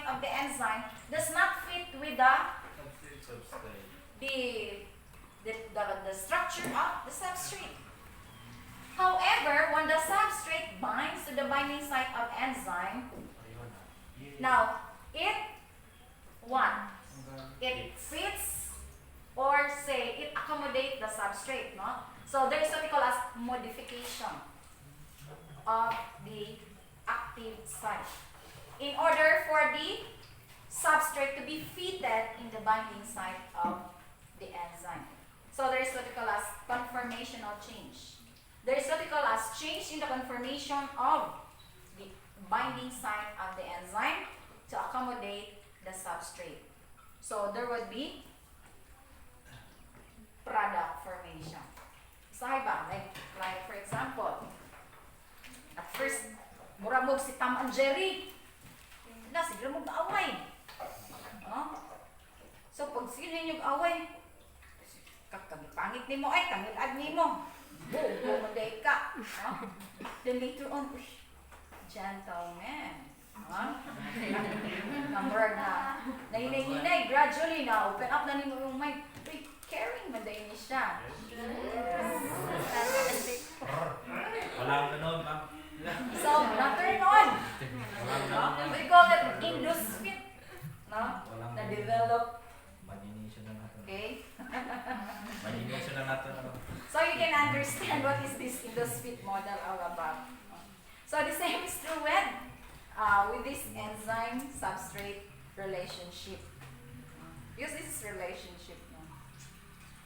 site of the enzyme does not fit with the structure of the substrate. However, when the substrate binds to the binding site of enzyme, now it fits, or say it accommodates the substrate, no? So there is what we call as modification of the active site in order for the substrate to be fitted in the binding site of the enzyme. So there is what we call as conformational change. There is what we call as change in the conformation of the binding site of the enzyme to accommodate the substrate. So there would be product formation. So like for example, at first, muramog si Tom and Jerry. Na, siguro mo away. So pag sila yung away, pangit ni mo ay, kamilad ni mo. Bumaday ka. Then later on, gentleman. Number na, nahinay-hinay, gradually na, open up na ni mo yung mind. Uy, caring, maday ni siya. Walang ganon, ma'am. So, na-turn on. We call it induced fit. Na-develop. Imagination na natin. Okay? Imagination na natin. So you can understand what is this induced fit model all about. So the same is true with this enzyme substrate relationship. Because this is relationship.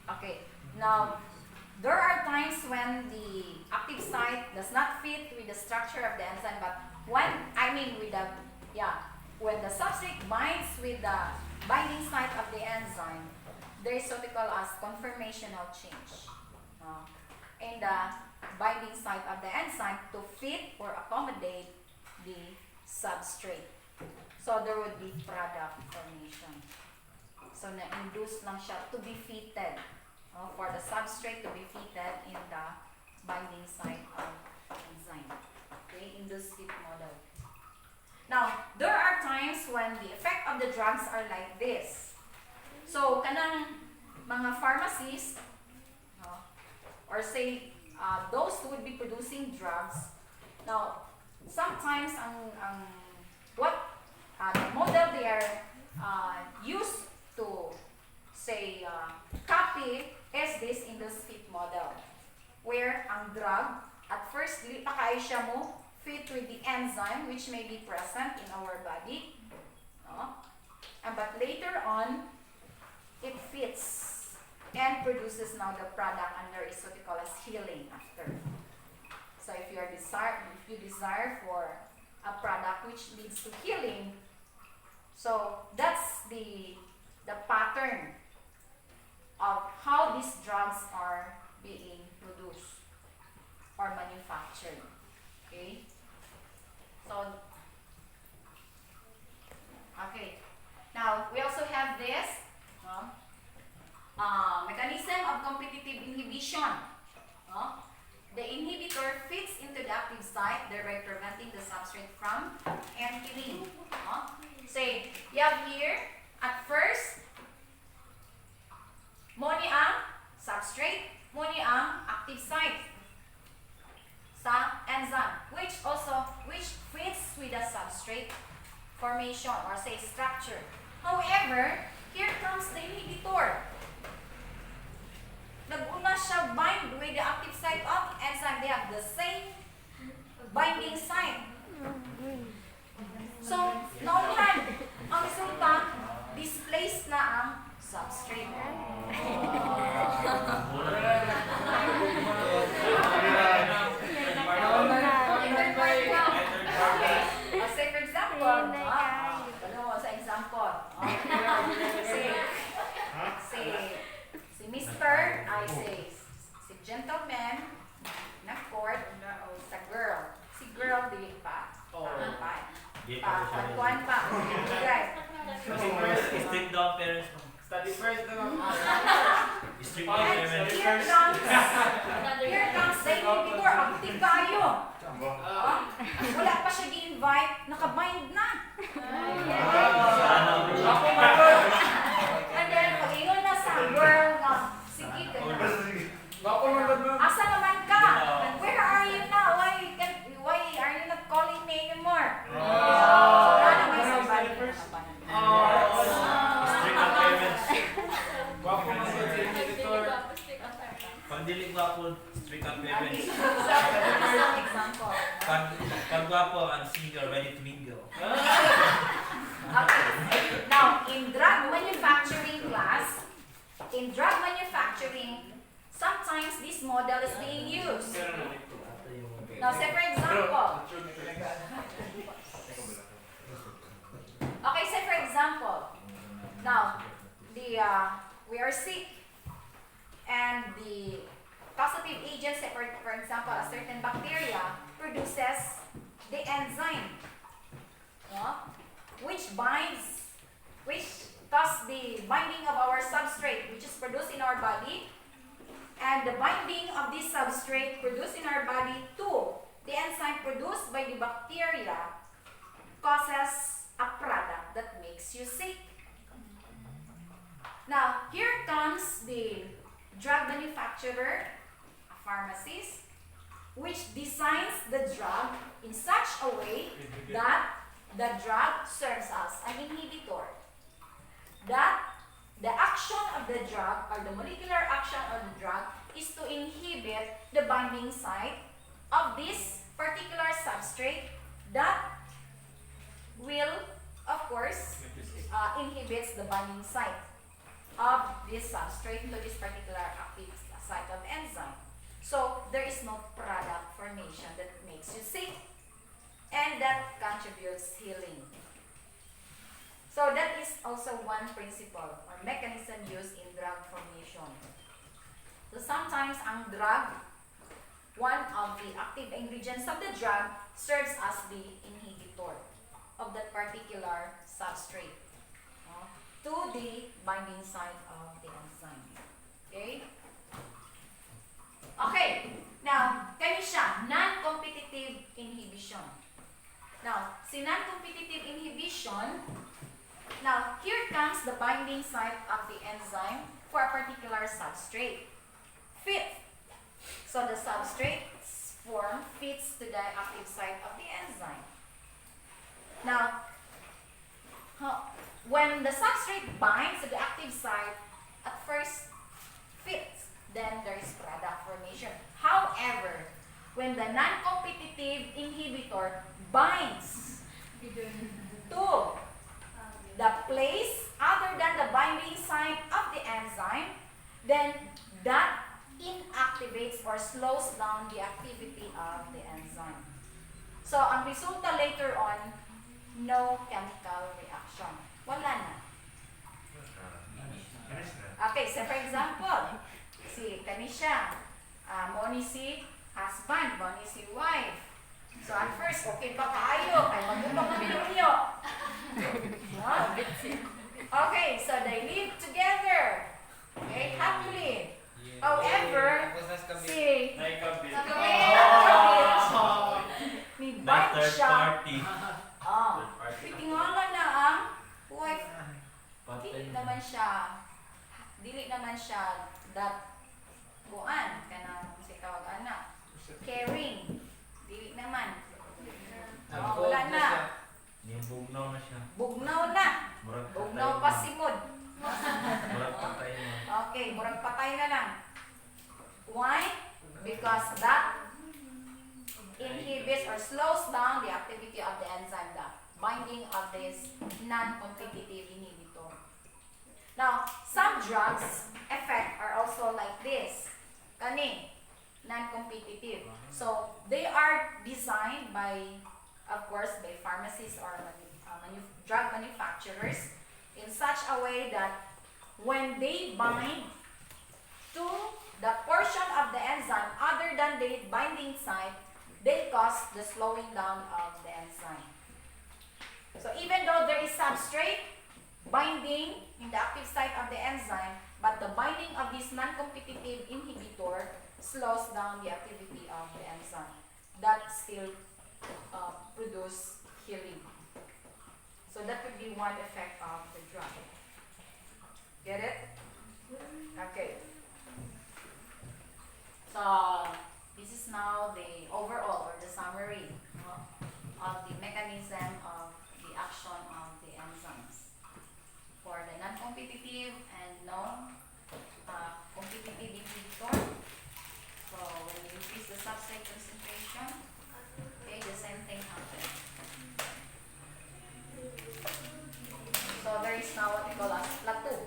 Okay. Now there are times when the active site does not fit with the structure of the enzyme, but when the substrate binds with the binding site of the enzyme, there is what we call as conformational change in the binding site of the enzyme to fit or accommodate the substrate. So there would be product formation. So na-induce lang siya to be fitted, for the substrate to be fitted in the binding site of enzyme. Okay, induced fit model. Now, there are times when the effect of the drugs are like this. So, kanang mga pharmacies, or say, those who would be producing drugs, now, sometimes the model they are used to, say, copy is this induced fit model, where ang drug, at first, li pa kayo siya mo fit with the enzyme which may be present in our body, but later on, it fits and produces now the product, and there is what we call as healing after. So if you desire for a product which leads to healing, so that's the pattern of how these drugs are being produced or manufactured. Okay? So, okay. Now, we also have this mechanism of competitive inhibition. The inhibitor fits into the active site, thereby preventing the substrate from entering. Say, you have here, at first, moni ang substrate, moni ang active site sa enzyme, which fits with the substrate formation or say structure. However, here comes the inhibitor. Nag-una siya bind with the active site of enzyme. They have the same binding site. So, naunahan, ang resulta, displaced na ang substrate. Say for example, sa example, si Mr. I say, si gentleman na court sa girl. Si girl di pa. Kuan pa. Strict down parents. Study first naman. Strict down parents. Here comes the inhibitor. Active kayo. Wala pa siya gi-invite. Nakabind na. Strong Okay, parents. some example. Pag gwapo and single, ready to mingle. Okay. Now, in drug manufacturing class, sometimes this model is being used. Now, say for example, okay, say for example, now, we are sick, and the causative agent, say for example, a certain bacteria produces the enzyme, no? which does the binding of our substrate, which is produced in our body, and the binding of this substrate produced in our body to the enzyme produced by the bacteria causes a product that makes you sick. Now, here comes the drug manufacturer, a pharmacist, which designs the drug in such a way that the drug serves as an inhibitor. That the action of the drug, or the molecular action of the drug, is to inhibit the binding site of this particular substrate that will, of course, inhibits the binding site of this substrate to this particular active site of enzyme. So there is no product formation that makes you sick, and that contributes healing. So that is also one principle or mechanism used in drug formation. So sometimes ang drug, one of the active ingredients of the drug, serves as the inhibitor of that particular substrate to the binding site of the enzyme. Okay? Okay. Now, kani siya, non-competitive inhibition. Now, si non-competitive inhibition, now, here comes the binding site of the enzyme for a particular substrate. Fit. So the substrate form fits to the active site of the enzyme. Now, when the substrate binds to the active site, at first fits, then there is product formation. However, when the non-competitive inhibitor binds to the place other than the binding site of the enzyme, then that inactivates or slows down the activity of the enzyme. So, ang resulta later on, no chemical reaction. Wala na. Okay, so for example, si Kanisha, mo ni si husband, mo ni si wife. So at first, okay pa kaayo, kay magubang na ninyo. Okay, so they live together. Okay, happily. However, si ni bind Third siya. party. Pitingala na ang wife. Dili naman siya that kuan kanang si tawag anak. Caring. Dili naman. Wala na. Yung bugnaw na siya. Bugnaw na. Bugnaw pa simod. Murag patay na. Okay, murag patay na lang. Why? Because that inhibits or slows down the activity of the enzyme, the binding of this non-competitive inhibitor. Now, some drugs effect are also like this. Kani, non-competitive. So, they are designed by, of course, by pharmacists or drug manufacturers in such a way that when they bind to the portion of the enzyme other than the binding site, they cause the slowing down of the enzyme. So even though there is substrate binding in the active site of the enzyme, but the binding of this non-competitive inhibitor slows down the activity of the enzyme. That still produce healing. So that could be one effect of the drug. Get it? Okay. So this is now the overall or the summary of the mechanism of the action of the enzymes for the non-competitive and non-competitive inhibitor. So when we increase the substrate concentration. Okay, the same thing happens. So there is now what we call as plateau,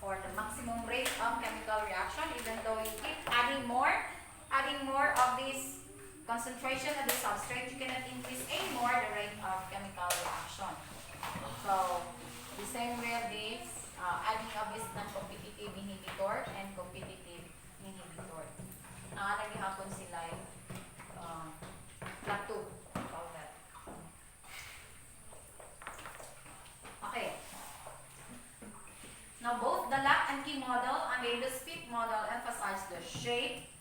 or the maximum rate of chemical reaction. Even though you keep adding more of this concentration of the substrate, you cannot increase anymore the rate of chemical reaction. So the same way this adding of this non-competitive inhibitor and competitive inhibitor. Naghihapon sila plateau. Call that. Okay. Now both the lock and key model and the speed model emphasize the shape,